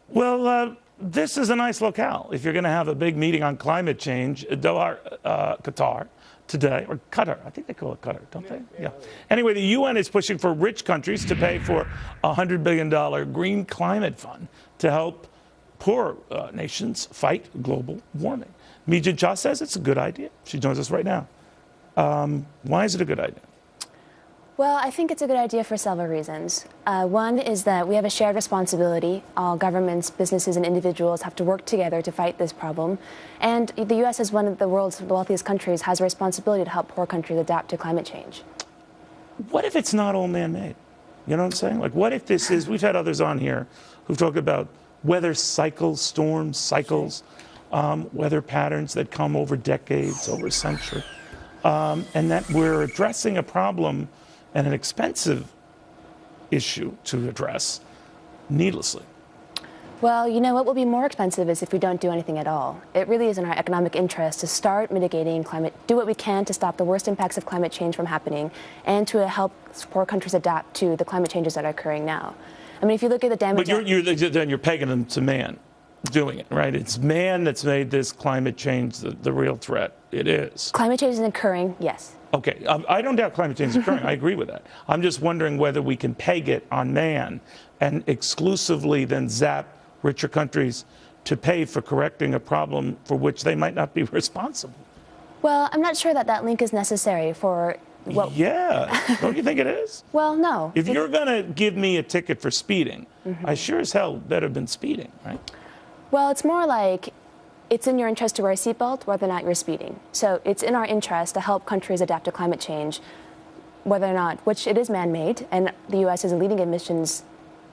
Well, this is a nice locale. If you're going to have a big meeting on climate change, Doha, Qatar, today, or Qatar, I think they call it Qatar, don't they? Yeah. Anyway, the UN is pushing for rich countries to pay for a $100 billion green climate fund to help poor nations fight global warming. Mijin Cha says it's a good idea. She joins us right now. Why is it a good idea? Well, I think it's a good idea for several reasons. One is that we have a shared responsibility. All governments, businesses, and individuals have to work together to fight this problem. And the U.S., as one of the world's wealthiest countries, has a responsibility to help poor countries adapt to climate change. What if it's not all man-made? You know what I'm saying? Like, what if this is, we've had others on here who've talked about weather cycles, storm cycles, weather patterns that come over decades, over a century, and that we're addressing a problem and an expensive issue to address needlessly. Well, you know what will be more expensive is if we don't do anything at all. It really is in our economic interest to start mitigating do what we can to stop the worst impacts of climate change from happening and to help poor countries adapt to the climate changes that are occurring now. I mean, if you look at the damage... But then you're pegging them to man doing it, right? It's man that's made this climate change the real threat. It is. Climate change is occurring, yes. Okay, I don't doubt climate change is occurring. I agree with that. I'm just wondering whether we can peg it on man and exclusively then zap richer countries to pay for correcting a problem for which they might not be responsible. Well, I'm not sure that link is necessary for what... Yeah, don't you think it is? Well, no. If you're going to give me a ticket for speeding, I sure as hell better have been speeding, right? Well, it's more like it's in your interest to wear a seatbelt whether or not you're speeding. So it's in our interest to help countries adapt to climate change, whether or not, which it is man-made, and the U.S. is a leading emissions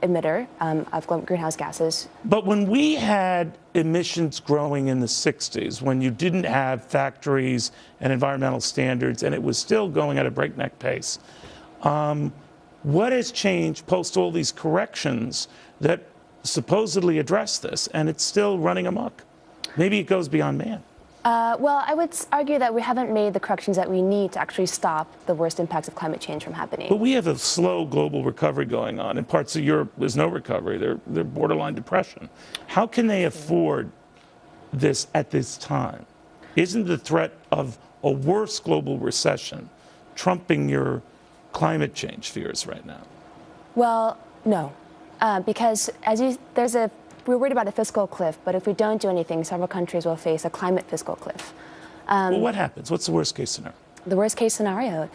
emitter of greenhouse gases. But when we had emissions growing in the 60s, when you didn't have factories and environmental standards, and it was still going at a breakneck pace, what has changed post all these corrections that supposedly address this, and it's still running amok? Maybe it goes beyond man. Well, I would argue that we haven't made the corrections that we need to actually stop the worst impacts of climate change from happening. But we have a slow global recovery going on. In parts of Europe, there's no recovery. They're borderline depression. How can they afford this at this time? Isn't the threat of a worse global recession trumping your climate change fears right now? Well, no, because we're worried about a fiscal cliff, but if we don't do anything, several countries will face a climate fiscal cliff. Well, what happens? What's the worst case scenario? The worst case scenario?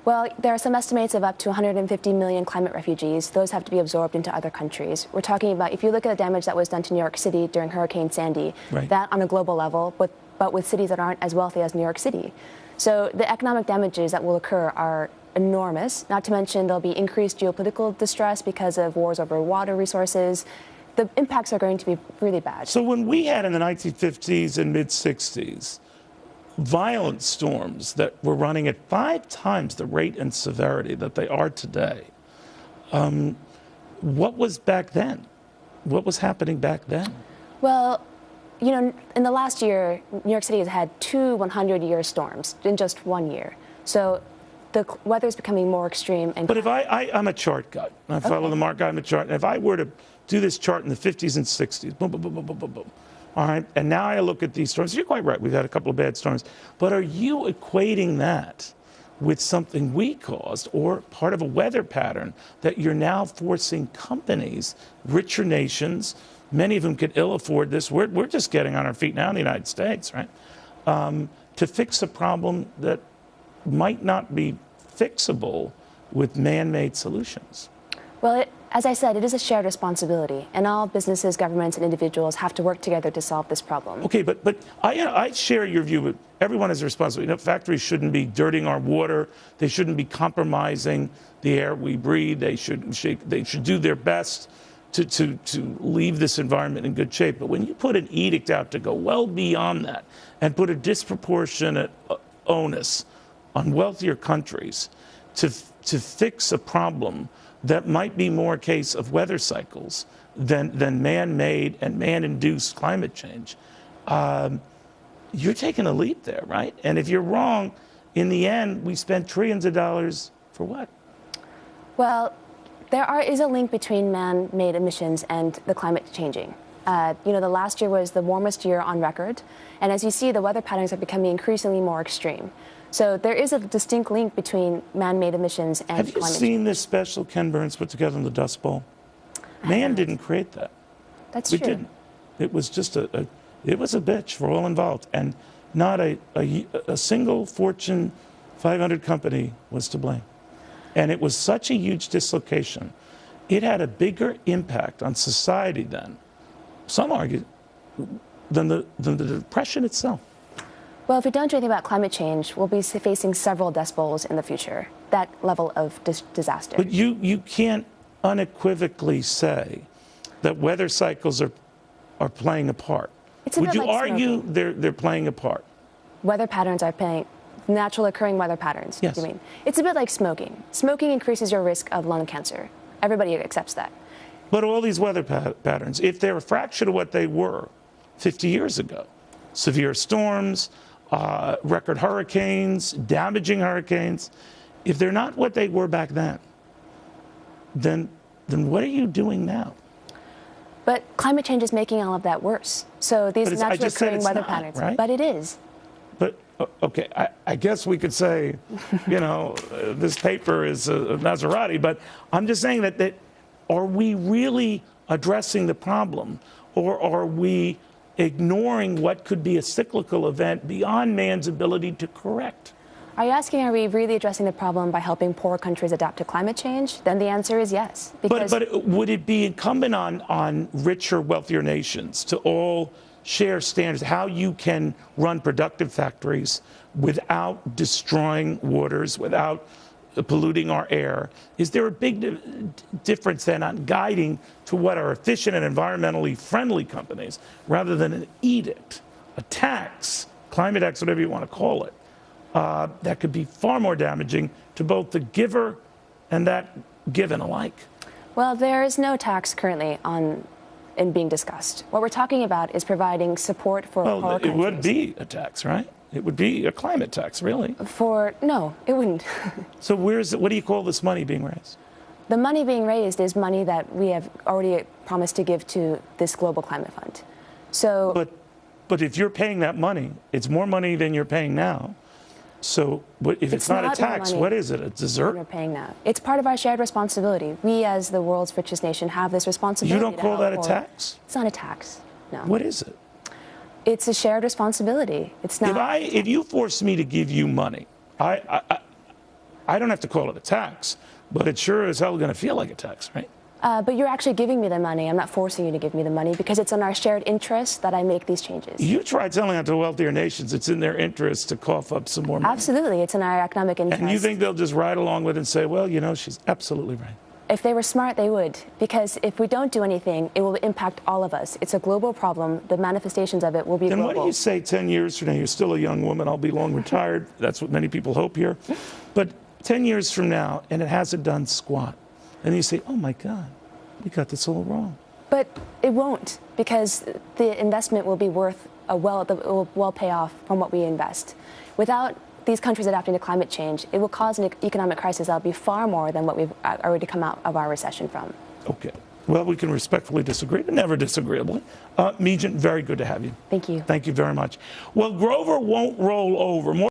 Well, there are some estimates of up to 150 million climate refugees. Those have to be absorbed into other countries. We're talking about, if you look at the damage that was done to New York City during Hurricane Sandy, right, that on a global level, but with cities that aren't as wealthy as New York City. So the economic damages that will occur are enormous, not to mention there'll be increased geopolitical distress because of wars over water resources. The impacts are going to be really bad. So when we had in the 1950s and mid-60s violent storms that were running at 5 times the rate and severity that they are today, what was back then? What was happening back then? Well, you know, in the last year, New York City has had 2 100-year storms in just 1 year. So the weather is becoming more extreme. But if I'm a chart guy, I follow the market, I'm a chart. And if I were to do this chart in the 50s and 60s, boom, boom, boom, boom, boom, boom, boom. All right, and now I look at these storms. You're quite right, we've had a couple of bad storms. But are you equating that with something we caused or part of a weather pattern that you're now forcing companies, richer nations, many of them could ill afford this, we're just getting on our feet now in the United States, right, to fix a problem that might not be fixable with man-made solutions? Well, as I said, it is a shared responsibility, and all businesses, governments, and individuals have to work together to solve this problem. Okay, but I share your view, but everyone is responsible. You know, factories shouldn't be dirtying our water. They shouldn't be compromising the air we breathe. They should do their best to leave this environment in good shape. But when you put an edict out to go well beyond that and put a disproportionate onus on wealthier countries to fix a problem that might be more a case of weather cycles than man-made and man-induced climate change, you're taking a leap there, right? And if you're wrong, in the end, we spend trillions of dollars for what? Well, there is a link between man-made emissions and the climate changing. The last year was the warmest year on record. And as you see, the weather patterns are becoming increasingly more extreme. So there is a distinct link between man-made emissions and climate change. Have you seen this special Ken Burns put together in the Dust Bowl? Man didn't create that. That's We true. didn't. It was just it was a bitch for all involved. And not a single Fortune 500 company was to blame. And it was such a huge dislocation. It had a bigger impact on society then, some argue, than the Depression itself. Well, if we don't do anything about climate change, we'll be facing several Dust Bowls in the future, that level of disaster. But you can't unequivocally say that weather cycles are playing a part. It's a Would bit you like argue smoking. they're playing a part? Weather patterns are playing, natural occurring weather patterns, Yes. you mean? It's a bit like smoking. Smoking increases your risk of lung cancer. Everybody accepts that. But all these weather patterns, if they're a fraction of what they were 50 years ago, severe storms, record hurricanes, damaging hurricanes, if they're not what they were back then what are you doing now? But climate change is making all of that worse. So these But I naturally just said occurring it's weather not, patterns. right? But it is. But, okay, I guess we could say, this paper is a Maserati, but I'm just saying that are we really addressing the problem, or are we ignoring what could be a cyclical event beyond man's ability to correct? Are you asking, are we really addressing the problem by helping poor countries adapt to climate change? Then the answer is yes. Because But would it be incumbent on richer, wealthier nations to all share standards, how you can run productive factories without destroying waters, without polluting our air? Is there a big difference then on guiding to what are efficient and environmentally friendly companies rather than an edict, a tax, climate tax, whatever you want to call it, that could be far more damaging to both the giver and that given alike? Well, there is no tax currently in being discussed. What we're talking about is providing support for poor Well, it countries. would be a tax, right? It would be a climate tax, really. No, it wouldn't. So what do you call this money being raised? The money being raised is money that we have already promised to give to this global climate fund. So, But if you're paying that money, it's more money than you're paying now. So if it's not a more tax, money what is it? A than dessert? we're paying now. It's part of our shared responsibility. We, as the world's richest nation, have this responsibility. You don't to call help that a poor- tax? It's not a tax. No. What is it? It's a shared responsibility. It's not. If you force me to give you money, I don't have to call it a tax, but it sure as hell going to feel like a tax, right? But you're actually giving me the money. I'm not forcing you to give me the money because it's in our shared interest that I make these changes. You try telling that to wealthier nations it's in their interest to cough up some more money. Absolutely, it's in our economic interest. And you think they'll just ride along with it and say, well, she's absolutely right. If they were smart, they would. Because if we don't do anything, it will impact all of us. It's a global problem. The manifestations of it will be Then global. what do you say 10 years from now? You're still a young woman. I'll be long retired. That's what many people hope here. But 10 years from now, and it hasn't done squat. And you say, oh, my God, we got this all wrong. But it won't, because the investment will be worth it will well pay off from what we invest. Without these countries adapting to climate change, it will cause an economic crisis that will be far more than what we've already come out of our recession from. Okay. Well, we can respectfully disagree, but never disagreeably. Mijin, very good to have you. Thank you. Thank you very much. Well, Grover won't roll over. More